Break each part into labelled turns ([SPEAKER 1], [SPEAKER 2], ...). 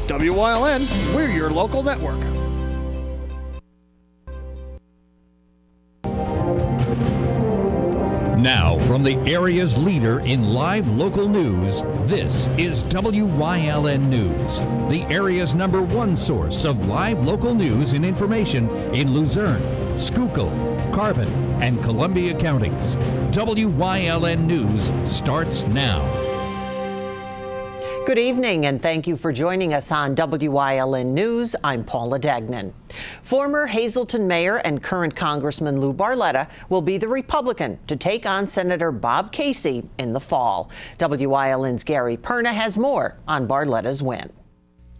[SPEAKER 1] WYLN, we're your local network.
[SPEAKER 2] Now, from the area's leader in live local news, this is WYLN News, the area's #1 source of live local news and information in Luzerne, Schuylkill, Carbon, and Columbia counties. WYLN News starts now.
[SPEAKER 3] Good evening, and thank you for joining us on WYLN News. I'm Paula Dagnan. Former Hazleton Mayor and current Congressman Lou Barletta will be the Republican to take on Senator Bob Casey in the fall. WYLN's Gary Perna has more on Barletta's win.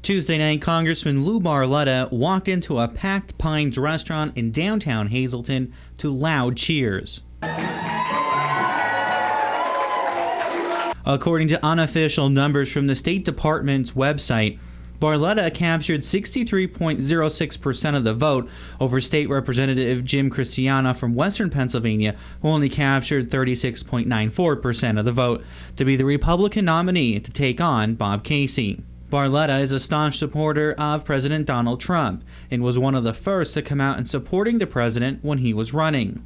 [SPEAKER 4] Tuesday night, Congressman Lou Barletta walked into a packed Pines restaurant in downtown Hazleton to loud cheers. According to unofficial numbers from the State Department's website, Barletta captured 63.06% of the vote over State Representative Jim Christiana from Western Pennsylvania, who only captured 36.94% of the vote, to be the Republican nominee to take on Bob Casey. Barletta is a staunch supporter of President Donald Trump and was one of the first to come out in supporting the president when he was running.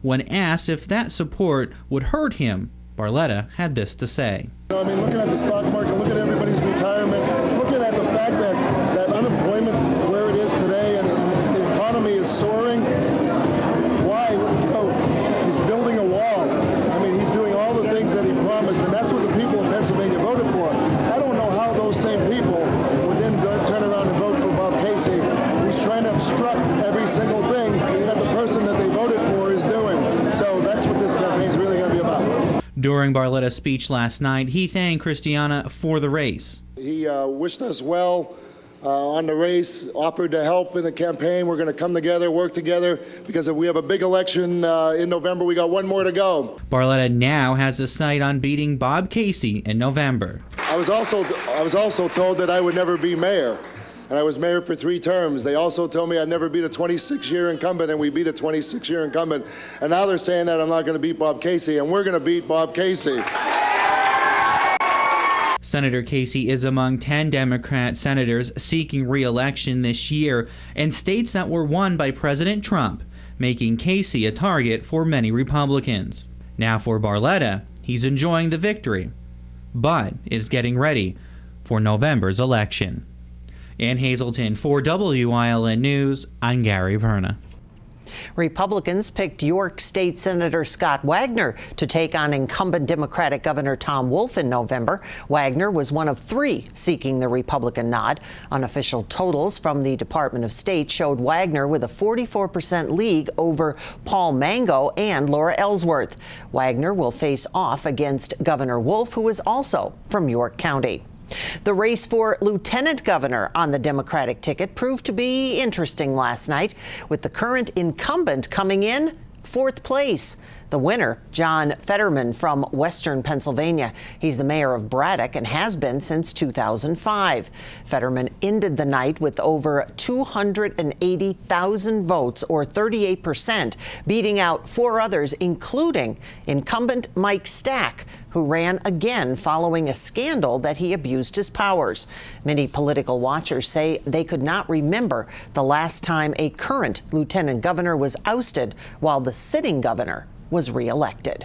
[SPEAKER 4] When asked if that support would hurt him, Barletta had this to say.
[SPEAKER 5] Looking at the stock market, looking at everybody's retirement, looking at the fact that unemployment's where it is today and the economy is soaring, why? He's building a wall. He's doing all the things that he promised, and that's what the people of Pennsylvania voted for. I don't know how those same people would then turn around and vote for Bob Casey, who's trying to obstruct every single thing that the person that they voted for is doing. So that's what this campaign is really going to be about.
[SPEAKER 4] During Barletta's speech last night, he thanked Christiana for the race.
[SPEAKER 5] He wished us well on the race, offered to help in the campaign. We're going to come together, work together, because if we have a big election in November, we got one more to go.
[SPEAKER 4] Barletta now has a sight on beating Bob Casey in November.
[SPEAKER 5] I was also told that I would never be mayor. And I was mayor for 3 terms. They also told me I'd never beat a 26-year incumbent, and we beat a 26-year incumbent. And now they're saying that I'm not going to beat Bob Casey, and we're going to beat Bob Casey.
[SPEAKER 4] Senator Casey is among 10 Democrat senators seeking re-election this year in states that were won by President Trump, making Casey a target for many Republicans. Now for Barletta, he's enjoying the victory, but is getting ready for November's election. In Hazleton, for WYLN News, I'm Gary Perna.
[SPEAKER 3] Republicans picked York State Senator Scott Wagner to take on incumbent Democratic Governor Tom Wolf in November. Wagner was one of 3 seeking the Republican nod. Unofficial totals from the Department of State showed Wagner with a 44% lead over Paul Mango and Laura Ellsworth. Wagner will face off against Governor Wolf, who is also from York County. The race for lieutenant governor on the Democratic ticket proved to be interesting last night, with the current incumbent coming in 4th place. The winner, John Fetterman from Western Pennsylvania. He's the mayor of Braddock and has been since 2005. Fetterman ended the night with over 280,000 votes, or 38%, beating out 4 others, including incumbent Mike Stack, who ran again following a scandal that he abused his powers. Many political watchers say they could not remember the last time a current lieutenant governor was ousted while the sitting governor was reelected.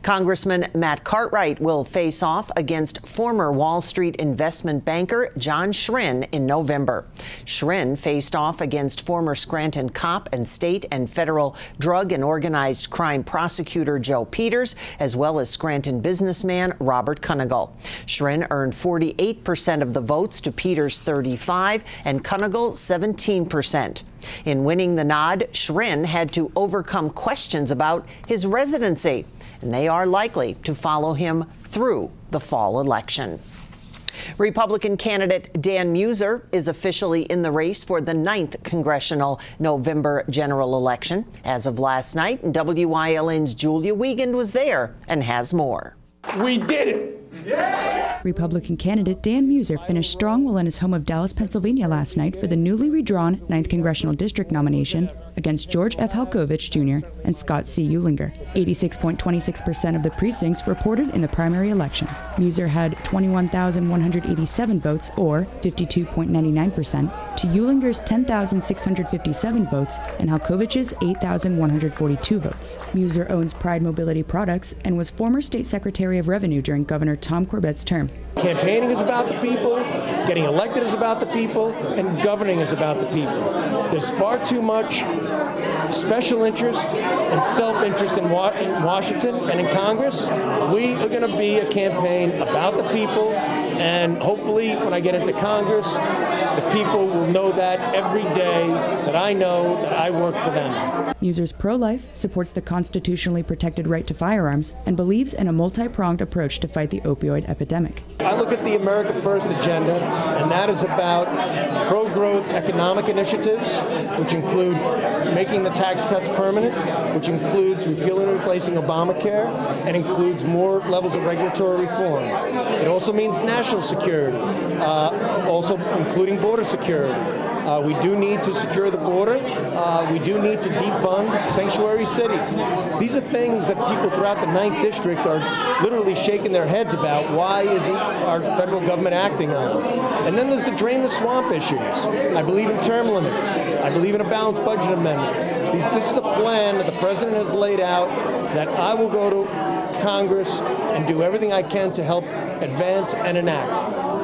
[SPEAKER 3] Congressman Matt Cartwright will face off against former Wall Street investment banker John Schrin in November. Schrin faced off against former Scranton cop and state and federal drug and organized crime prosecutor Joe Peters, as well as Scranton businessman Robert Cunigal. Schrin earned 48% of the votes to Peters' 35% and Cunigal 17%. In winning the nod, Schrin had to overcome questions about his residency, and they are likely to follow him through the fall election. Republican candidate Dan Muser is officially in the race for the 9th congressional November general election. As of last night, WYLN's Julia Wiegand was there and has more.
[SPEAKER 6] We did it!
[SPEAKER 7] Yeah! Republican candidate Dan Muser finished strong while in his home of Dallas, Pennsylvania last night for the newly redrawn 9th Congressional District nomination against George F. Halkovich Jr. and Scott C. Ulinger. 86.26% of the precincts reported in the primary election. Muser had 21,187 votes, or 52.99%, to Ulinger's 10,657 votes and Halkovich's 8,142 votes. Muser owns Pride Mobility Products and was former State Secretary of Revenue during Governor Tom Corbett's term.
[SPEAKER 6] Campaigning is about the people, getting elected is about the people, and governing is about the people. There's far too much special interest and self-interest in Washington and in Congress. We are going to be a campaign about the people, and hopefully when I get into Congress, the people will know that every day that I know that I work for them.
[SPEAKER 7] Muser's pro-life, supports the constitutionally protected right to firearms, and believes in a multi-pronged approach to fight the opioid epidemic.
[SPEAKER 6] I look at the America First agenda, and that is about pro-growth economic initiatives, which include making the tax cuts permanent, which includes repealing and replacing Obamacare, and includes more levels of regulatory reform. It also means national security, also including border security. We do need to secure the border. We do need to defund sanctuary cities. These are things that people throughout the 9th District are literally shaking their heads about. Why isn't our federal government acting on it? And then there's the drain the swamp issues. I believe in term limits. I believe in a balanced budget amendment. This is a plan that the president has laid out that I will go to Congress and do everything I can to help advance and enact.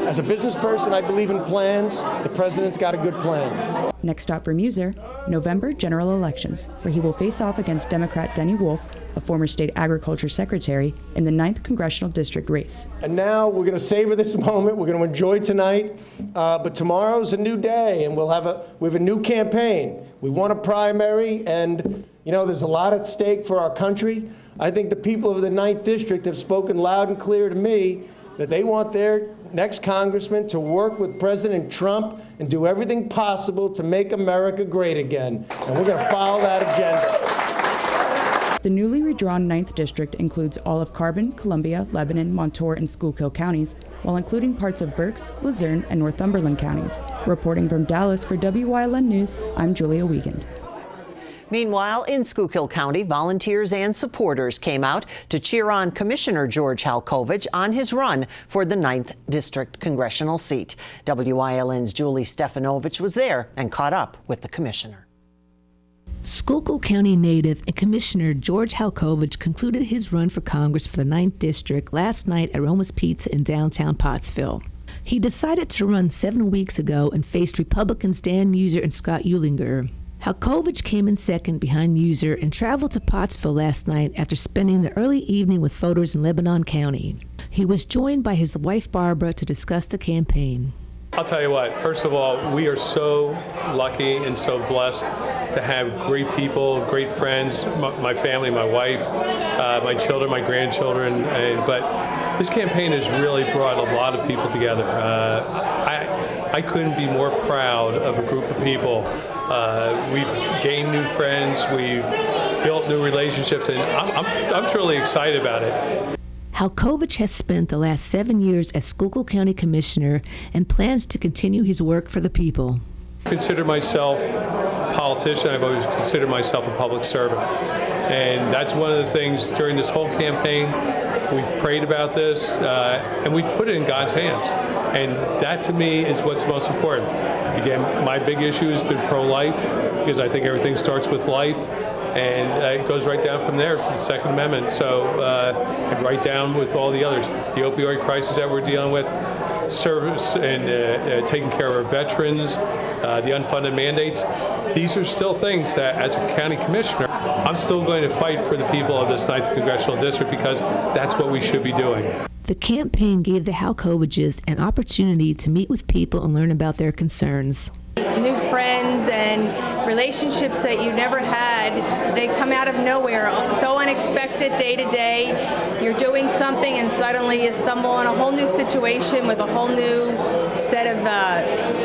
[SPEAKER 6] As a business person, I believe in plans. The president's got a good plan.
[SPEAKER 7] Next stop for Muser, November general elections, where he will face off against Democrat Denny Wolf, a former state agriculture secretary, in the 9th congressional district race.
[SPEAKER 6] And now we're going to savor this moment. We're going to enjoy tonight. But tomorrow's a new day, and we have a new campaign. We want a primary, and there's a lot at stake for our country. I think the people of the 9th District have spoken loud and clear to me that they want their next congressman to work with President Trump and do everything possible to make America great again. And we're going to follow that agenda.
[SPEAKER 7] The newly redrawn 9th District includes all of Carbon, Columbia, Lebanon, Montour, and Schuylkill counties, while including parts of Berks, Luzerne, and Northumberland counties. Reporting from Dallas for WYLN News, I'm Julia Wiegand.
[SPEAKER 3] Meanwhile, in Schuylkill County, volunteers and supporters came out to cheer on Commissioner George Halkovich on his run for the 9th District congressional seat. WYLN's Julie Stefanovich was there and caught up with the commissioner.
[SPEAKER 8] Schuylkill County native and Commissioner George Halkovich concluded his run for Congress for the 9th District last night at Roma's Pizza in downtown Pottsville. He decided to run 7 weeks ago and faced Republicans Dan Muser and Scott Ulinger. Halkovich came in second behind Muser and traveled to Pottsville last night after spending the early evening with voters in Lebanon County. He was joined by his wife Barbara to discuss the campaign.
[SPEAKER 9] I'll tell you what, first of all, we are so lucky and so blessed to have great people, great friends, my family, my wife, my children, my grandchildren, but this campaign has really brought a lot of people together. I couldn't be more proud of a group of people. We've gained new friends, we've built new relationships, and I'm truly excited about it.
[SPEAKER 8] Halkovich has spent the last 7 years as Schuylkill County Commissioner and plans to continue his work for the people.
[SPEAKER 9] I consider myself a politician. I've always considered myself a public servant. And that's one of the things during this whole campaign. We've prayed about this, and we put it in God's hands. And that, to me, is what's most important. Again, my big issue has been pro-life, because I think everything starts with life. And it goes right down from there for the Second Amendment. So, and right down with all the others. The opioid crisis that we're dealing with, service and taking care of our veterans, the unfunded mandates. These are still things that, as a county commissioner, I'm still going to fight for the people of this 9th Congressional District because that's what we should be doing.
[SPEAKER 8] The campaign gave the Halkoviches an opportunity to meet with people and learn about their concerns.
[SPEAKER 10] New friends and relationships that you never had, they come out of nowhere, so unexpected day to day. You're doing something and suddenly you stumble on a whole new situation with a whole new set of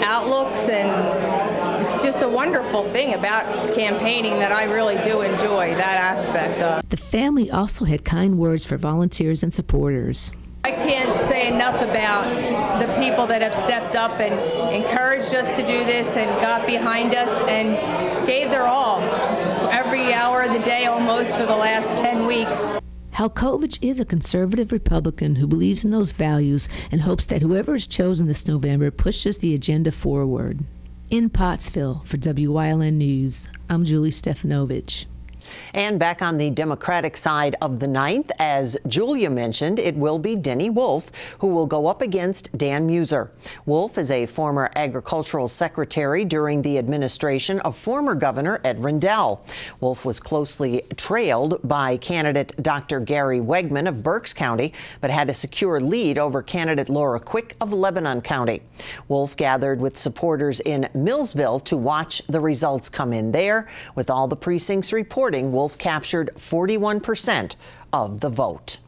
[SPEAKER 10] outlooks, and it's just a wonderful thing about campaigning that I really do enjoy that aspect of.
[SPEAKER 8] The family also had kind words for volunteers and supporters.
[SPEAKER 10] I can't say enough about the people that have stepped up and encouraged us to do this and got behind us and gave their all every hour of the day almost for the last 10 weeks.
[SPEAKER 8] Halkovich is a conservative Republican who believes in those values and hopes that whoever is chosen this November pushes the agenda forward. In Pottsville, for Wyln News, I'm Julie Stefanovich.
[SPEAKER 3] And back on the Democratic side of the ninth, as Julia mentioned, it will be Denny Wolf who will go up against Dan Muser. Wolf is a former agricultural secretary during the administration of former Governor Ed Rendell. Wolf was closely trailed by candidate Dr. Gary Wegman of Berks County, but had a secure lead over candidate Laura Quick of Lebanon County. Wolf gathered with supporters in Millsville to watch the results come in there. With all the precincts reporting, Wolf captured 41% of the vote.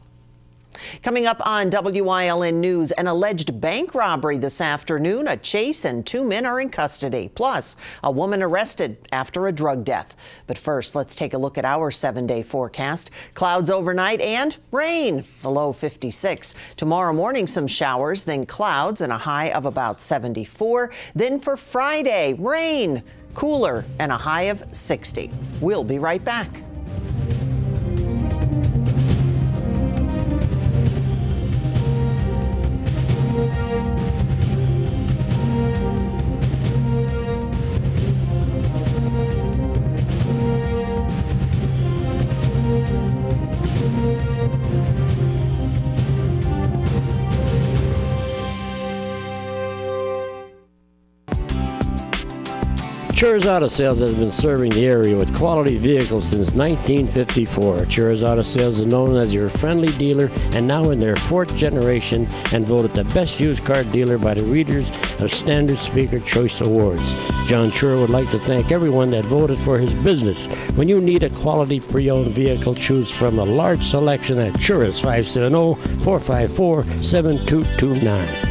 [SPEAKER 3] Coming up on WYLN News, an alleged bank robbery this afternoon, a chase, and 2 men are in custody. Plus, a woman arrested after a drug death. But first, let's take a look at our 7-day forecast. Clouds overnight and rain, the low 56. Tomorrow morning, some showers, then clouds and a high of about 74. Then for Friday, rain, cooler and a high of 60. We'll be right back.
[SPEAKER 11] Churz Auto Sales has been serving the area with quality vehicles since 1954. Churz Auto Sales is known as your friendly dealer and now in their 4th generation and voted the best used car dealer by the readers of Standard Speaker Choice Awards. John Chur would like to thank everyone that voted for his business. When you need a quality pre-owned vehicle, choose from a large selection at Churz 570-454-7229.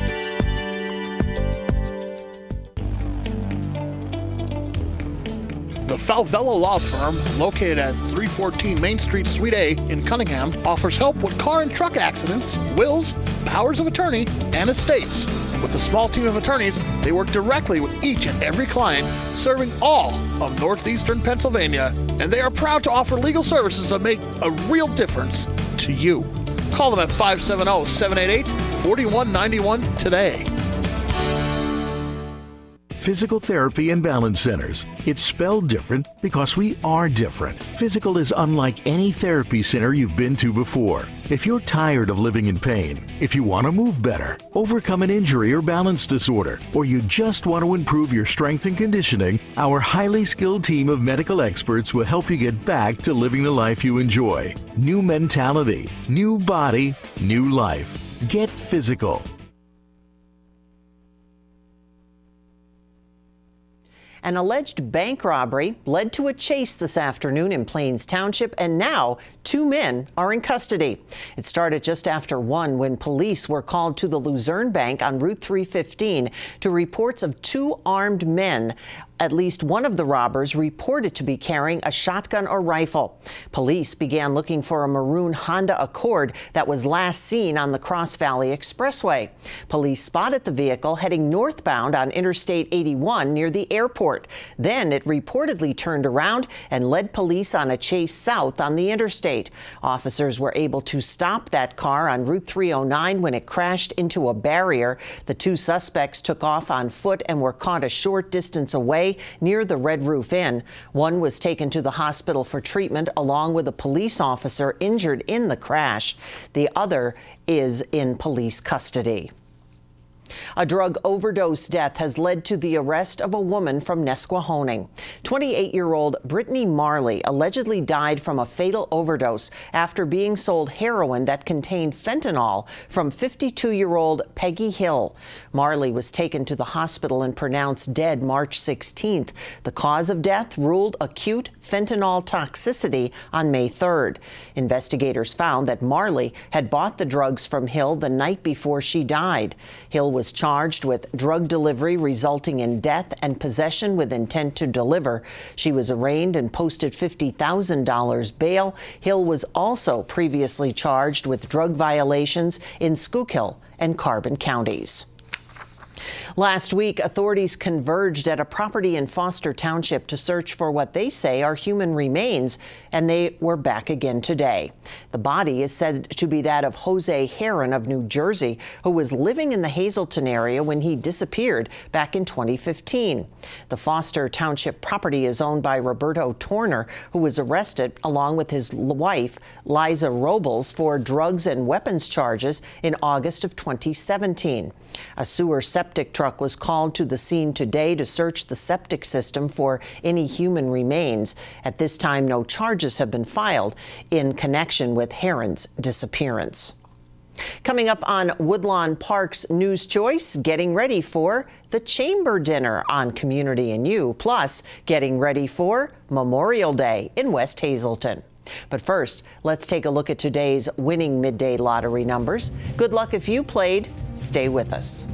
[SPEAKER 1] The Falvello Law Firm, located at 314 Main Street, Suite A in Cunningham, offers help with car and truck accidents, wills, powers of attorney, and estates. With a small team of attorneys, they work directly with each and every client, serving all of northeastern Pennsylvania, and they are proud to offer legal services that make a real difference to you. Call them at 570-788-4191 today.
[SPEAKER 12] Physical Therapy and Balance Centers. It's spelled different because we are different. Physical is unlike any therapy center you've been to before. If you're tired of living in pain, if you want to move better, overcome an injury or balance disorder, or you just want to improve your strength and conditioning, our highly skilled team of medical experts will help you get back to living the life you enjoy. New mentality, new body, new life. Get physical.
[SPEAKER 3] An alleged bank robbery led to a chase this afternoon in Plains Township, and now 2 men are in custody. It started just after 1 when police were called to the Luzerne Bank on Route 315 to reports of 2 armed men. At least one of the robbers reported to be carrying a shotgun or rifle. Police began looking for a maroon Honda Accord that was last seen on the Cross Valley Expressway. Police spotted the vehicle heading northbound on Interstate 81 near the airport. Then it reportedly turned around and led police on a chase south on the interstate. Officers were able to stop that car on Route 309 when it crashed into a barrier. The 2 suspects took off on foot and were caught a short distance away near the Red Roof Inn. One was taken to the hospital for treatment along with a police officer injured in the crash. The other is in police custody. A drug overdose death has led to the arrest of a woman from Nesquehoning. 28-year-old Brittany Marley allegedly died from a fatal overdose after being sold heroin that contained fentanyl from 52-year-old Peggy Hill. Marley was taken to the hospital and pronounced dead March 16th. The cause of death ruled acute fentanyl toxicity on May 3rd. Investigators found that Marley had bought the drugs from Hill the night before she died. Hill was charged with drug delivery resulting in death and possession with intent to deliver. She was arraigned and posted $50,000 bail. Hill was also previously charged with drug violations in Schuylkill and Carbon counties. Last week, authorities converged at a property in Foster Township to search for what they say are human remains, and they were back again today. The body is said to be that of Jose Heron of New Jersey, who was living in the Hazleton area when he disappeared back in 2015. The Foster Township property is owned by Roberto Torner, who was arrested along with his wife, Liza Robles, for drugs and weapons charges in August of 2017. A sewer septic truck was called to the scene today to search the septic system for any human remains. At this time, no charges have been filed in connection with Heron's disappearance. Coming up on Woodlawn Park's News Choice, getting ready for the Chamber Dinner on Community and You, plus getting ready for Memorial Day in West Hazleton. But first, let's take a look at today's winning midday lottery numbers. Good luck if you played. Stay with us.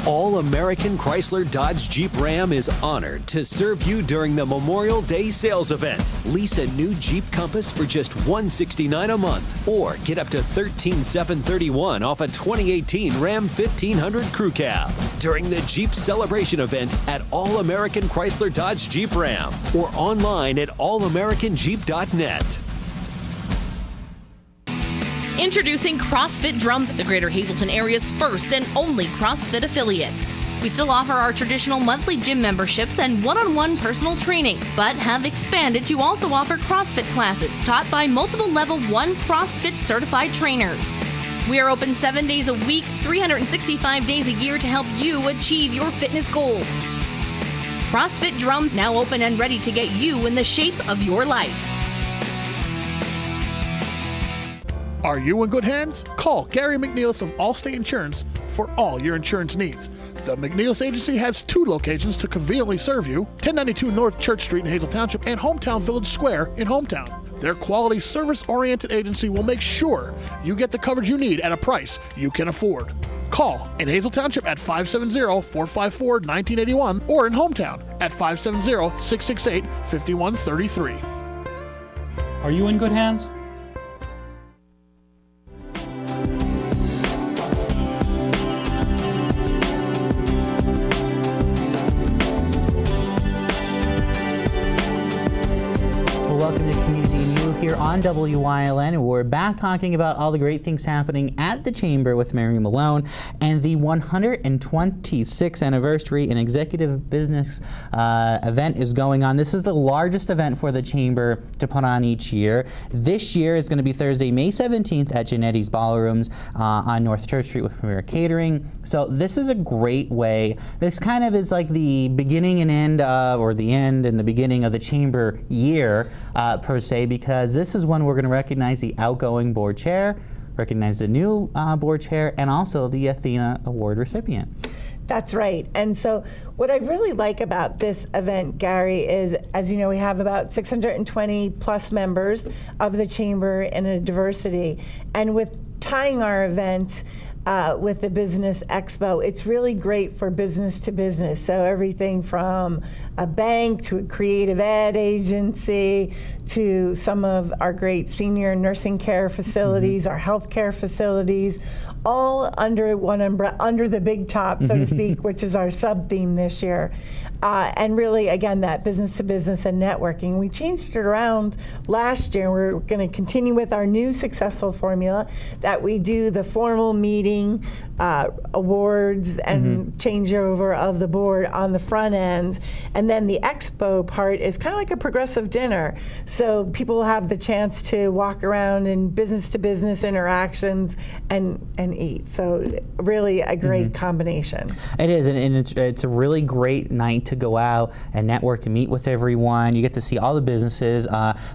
[SPEAKER 13] All-American Chrysler Dodge Jeep Ram is honored to serve you during the Memorial Day sales event. Lease a new Jeep Compass for just $169 a month, or get up to $13,731 off a 2018 Ram 1500 Crew Cab during the Jeep Celebration event at All-American Chrysler Dodge Jeep Ram, or online at allamericanjeep.net.
[SPEAKER 14] Introducing CrossFit Drums, the Greater Hazleton area's first and only CrossFit affiliate. We still offer our traditional monthly gym memberships and one-on-one personal training, but have expanded to also offer CrossFit classes taught by multiple Level 1 CrossFit certified trainers. We are open 7 days a week, 365 days a year to help you achieve your fitness goals. CrossFit Drums now open and ready to get you in the shape of your life.
[SPEAKER 1] Are you in good hands? Call Gary McNeilis of Allstate Insurance for all your insurance needs. The McNeilis Agency has 2 locations to conveniently serve you, 1092 North Church Street in Hazel Township and Hometown Village Square in Hometown. Their quality, service-oriented agency will make sure you get the coverage you need at a price you can afford. Call in Hazel Township at 570-454-1981 or in Hometown at 570-668-5133.
[SPEAKER 15] Are you in good hands?
[SPEAKER 4] Welcome to Community and You here on WYLN. We're back talking about all the great things happening at the Chamber with Mary Malone and the 126th anniversary and executive business event is going on. This is the largest event for the Chamber to put on each year. This year is going to be Thursday, May 17th at Janetti's Ballrooms on North Church Street with Premier Catering. So this is a great way. This kind of is like the beginning and end of, or the end and the beginning of the Chamber year per se, because this is when we're going to recognize the outgoing board chair, recognize the new board chair, and also the Athena Award recipient.
[SPEAKER 16] That's right. And so what I really like about this event, Gary, is, as you know, we have about 620 plus members of the Chamber in a diversity. And with tying our event with the Business Expo, it's really great for business to business. So everything from a bank to a creative ed agency to some of our great senior nursing care facilities, our healthcare facilities, all under one umbrella, under the big top, so to speak, which is our sub-theme this year. And really, again, that business to business and networking. We changed it around last year. We're going to continue with our new successful formula that we do the formal meeting, awards, and changeover of the board on the front end. And then the expo part is kind of like a progressive dinner. So people will have the chance to walk around in business to business interactions and eat. So really a great combination.
[SPEAKER 4] It is, and it's a really great night to go out and network and meet with everyone. You get to see all the businesses.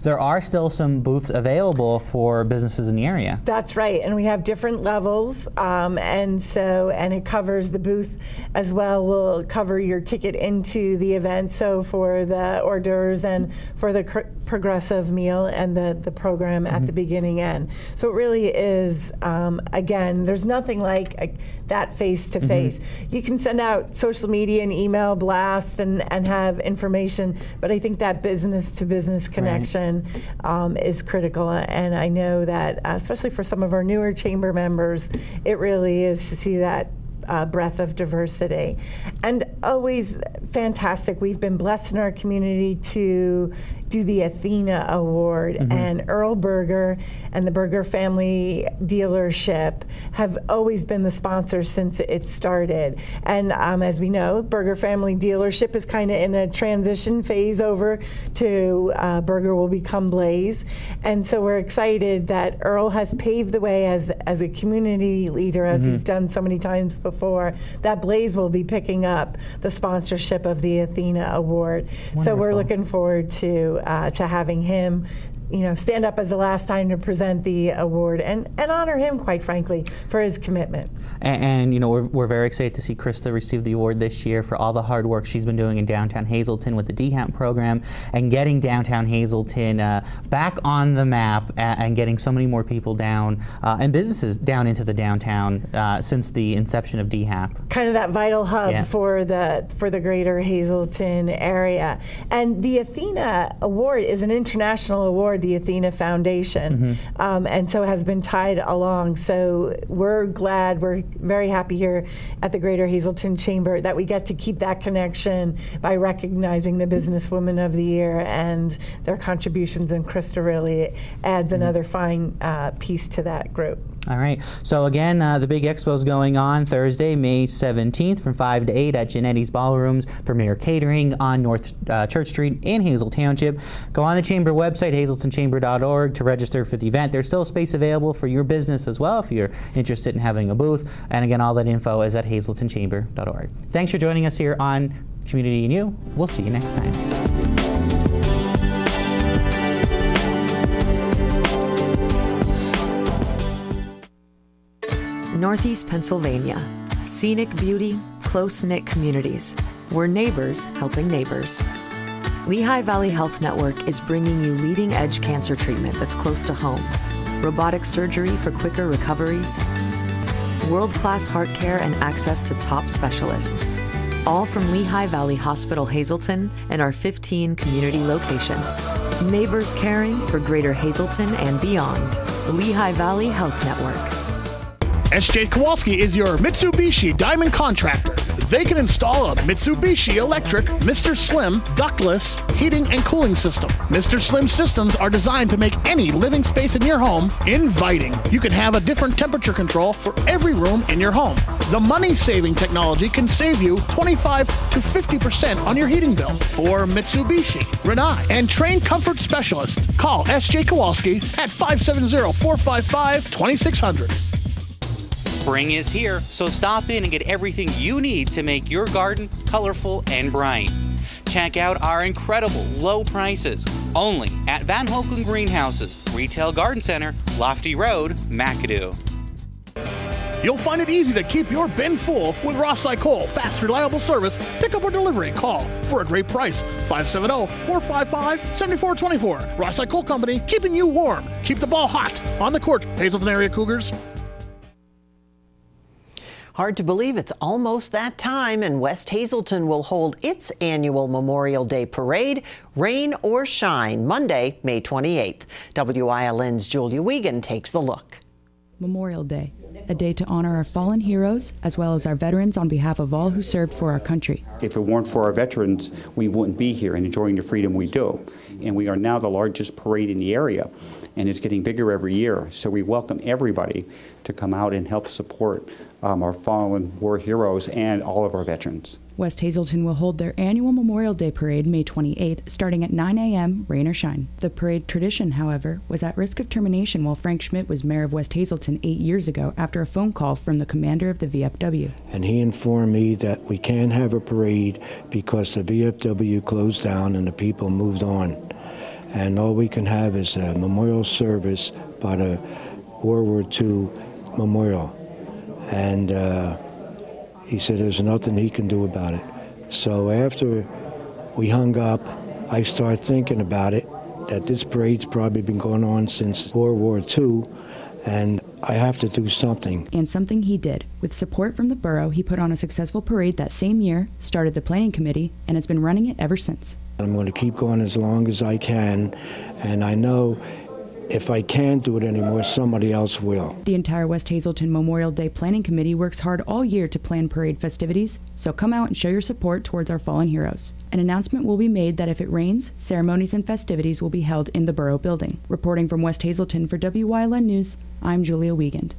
[SPEAKER 4] There are still some booths available for businesses in the area.
[SPEAKER 16] That's right, and we have different levels. And it covers the booth as well. Will cover your ticket into the event. So for the hors d'oeuvres and for the progressive meal and the program at the beginning end. So it really is, again, there's nothing like that face-to-face. You can send out social media and email blasts and have information, but I think that business-to-business connection is critical. And I know that, especially for some of our newer chamber members, it really is to see that breadth of diversity. And always fantastic. We've been blessed in our community to do the Athena Award, and Earl Burger and the Burger Family Dealership have always been the sponsors since it started. And as we know, Burger Family Dealership is kind of in a transition phase over to Burger will become Blaze. And so we're excited that Earl has paved the way as a community leader, as he's done so many times before, that Blaze will be picking up the sponsorship of the Athena Award. Wonderful. So we're looking forward to having him, stand up as the last time to present the award and honor him, quite frankly, for his commitment.
[SPEAKER 4] And we're very excited to see Krista receive the award this year for all the hard work she's been doing in downtown Hazleton with the DHAMP program and getting downtown Hazleton back on the map and getting so many more people down and businesses down into the downtown since the inception of DHAMP.
[SPEAKER 16] Kind of that vital hub for the greater Hazleton area. And the Athena Award is an international award, the Athena Foundation, and so has been tied along. So we're very happy here at the Greater Hazleton Chamber that we get to keep that connection by recognizing the Businesswoman of the Year and their contributions, and Krista really adds another fine piece to that group.
[SPEAKER 4] All right. So again, the big expo is going on Thursday, May 17th from 5 to 8 at Genetti's Ballrooms, Premier Catering on North Church Street in Hazel Township. Go on the Chamber website, hazletonchamber.org, to register for the event. There's still space available for your business as well if you're interested in having a booth. And again, all that info is at hazletonchamber.org. Thanks for joining us here on Community and You. We'll see you next time.
[SPEAKER 17] Northeast Pennsylvania. Scenic beauty, close-knit communities. We're neighbors helping neighbors. Lehigh Valley Health Network is bringing you leading-edge cancer treatment that's close to home. Robotic surgery for quicker recoveries. World-class heart care and access to top specialists. All from Lehigh Valley Hospital Hazleton and our 15 community locations. Neighbors caring for Greater Hazleton and beyond. Lehigh Valley Health Network.
[SPEAKER 1] S.J. Kowalski is your Mitsubishi Diamond Contractor. They can install a Mitsubishi electric Mr. Slim ductless heating and cooling system. Mr. Slim systems are designed to make any living space in your home inviting. You can have a different temperature control for every room in your home. The money-saving technology can save you 25 to 50% on your heating bill. For Mitsubishi, Renai, and trained comfort specialists, call S.J. Kowalski at 570-455-2600.
[SPEAKER 18] Spring is here, so stop in and get everything you need to make your garden colorful and bright. Check out our incredible low prices only at Van Hoeken Greenhouses, Retail Garden Center, Lofty Road, McAdoo.
[SPEAKER 1] You'll find it easy to keep your bin full with Ross Coal. Fast, reliable service, pickup or delivery. Call for a great price. 570-455-7424. Ross Coal Company, keeping you warm. Keep the ball hot on the court, Hazleton area Cougars.
[SPEAKER 3] Hard to believe it's almost that time, and West Hazleton will hold its annual Memorial Day Parade, rain or shine, Monday, May 28th. WILN's Julia Wiegand takes the look.
[SPEAKER 7] Memorial Day, a day to honor our fallen heroes as well as our veterans on behalf of all who served for our country.
[SPEAKER 19] If it weren't for our veterans, we wouldn't be here and enjoying the freedom we do. And we are now the largest parade in the area, and it's getting bigger every year. So we welcome everybody to come out and help support our fallen war heroes and all of our veterans.
[SPEAKER 7] West Hazleton will hold their annual Memorial Day Parade May 28th, starting at 9 a.m., rain or shine. The parade tradition, however, was at risk of termination while Frank Schmidt was mayor of West Hazleton 8 years ago after a phone call from the commander of the VFW.
[SPEAKER 20] And he informed me that we can't have a parade because the VFW closed down and the people moved on. And all we can have is a memorial service by the World War II memorial. And he said there's nothing he can do about it. So after we hung up, I started thinking about it, that this parade's probably been going on since World War II, and I have to do something.
[SPEAKER 7] And something he did. With support from the borough, he put on a successful parade that same year, started the planning committee, and has been running it ever since.
[SPEAKER 20] I'm going to keep going as long as I can, and I know if I can't do it anymore, somebody else will.
[SPEAKER 7] The entire West Hazelton Memorial Day Planning Committee works hard all year to plan parade festivities, so come out and show your support towards our fallen heroes. An announcement will be made that if it rains, ceremonies and festivities will be held in the Borough Building. Reporting from West Hazelton for WYLN News, I'm Julia Wiegand.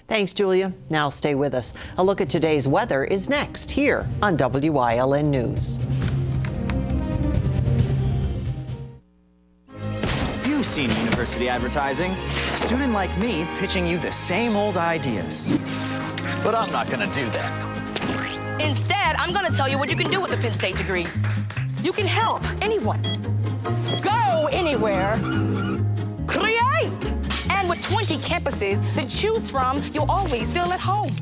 [SPEAKER 3] Thanks, Julia. Now stay with us. A look at today's weather is next here on WYLN News.
[SPEAKER 21] You've seen university advertising. A student like me pitching you the same old ideas. But I'm not gonna do that.
[SPEAKER 22] Instead, I'm gonna tell you what you can do with a Penn State degree. You can help anyone. Go anywhere. Create! And with 20 campuses to choose from, you'll always feel at home.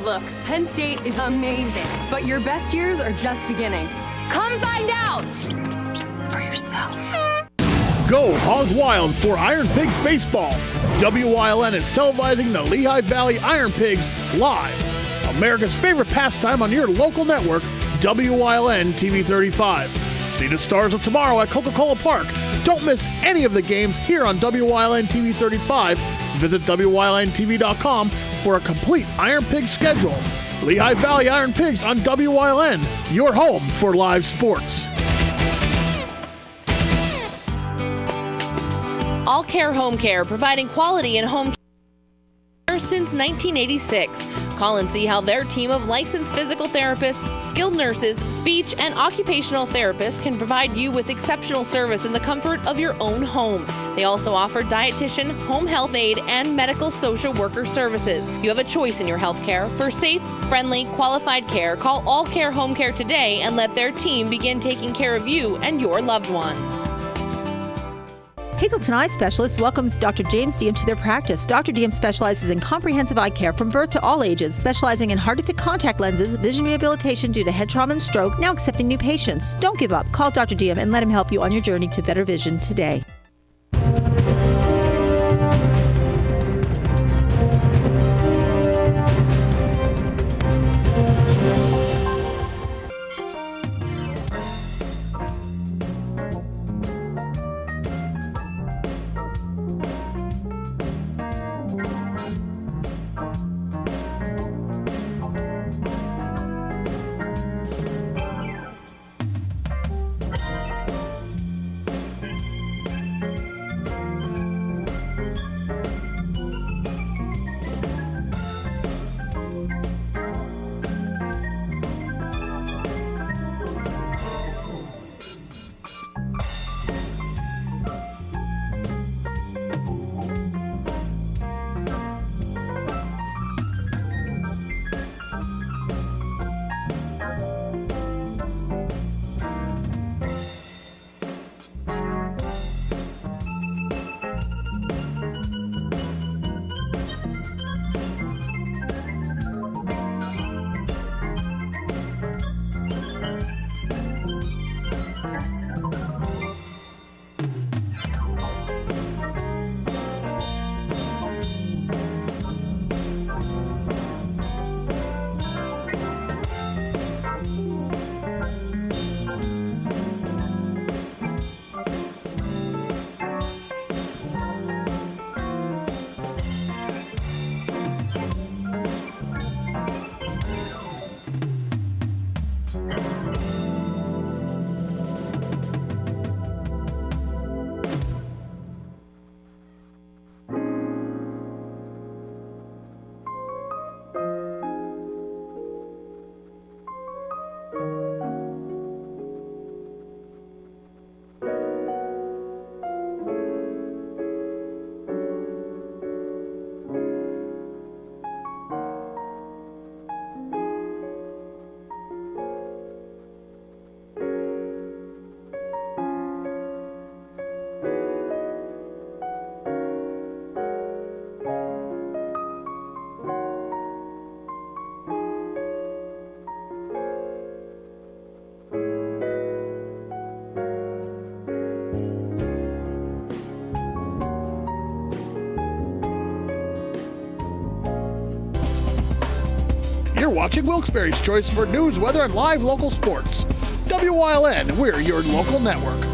[SPEAKER 23] Look, Penn State is amazing, but your best years are just beginning. Come find out for yourself.
[SPEAKER 1] Go Hog Wild for Iron Pigs Baseball. WYLN is televising the Lehigh Valley Iron Pigs live. America's favorite pastime on your local network, WYLN TV 35. See the Stars of Tomorrow at Coca-Cola Park. Don't miss any of the games here on WYLN TV 35. Visit WYLNTV.com for a complete Iron Pigs schedule. Lehigh Valley Iron Pigs on WYLN, your home for live sports.
[SPEAKER 14] All Care Home Care, providing quality in home care since 1986. Call and see how their team of licensed physical therapists, skilled nurses, speech, and occupational therapists can provide you with exceptional service in the comfort of your own home. They also offer dietitian, home health aide, and medical social worker services. You have a choice in your health care. For safe, friendly, qualified care, call All Care Home Care today and let their team begin taking care of you and your loved ones.
[SPEAKER 24] Hazelton Eye Specialists welcomes Dr. James Diem to their practice. Dr. Diem specializes in comprehensive eye care from birth to all ages, specializing in hard-to-fit contact lenses, vision rehabilitation due to head trauma and stroke, now accepting new patients. Don't give up. Call Dr. Diem and let him help you on your journey to better vision today.
[SPEAKER 1] watching Wilkes-Barre's choice for news, weather, and live local sports. WYLN, we're your local network.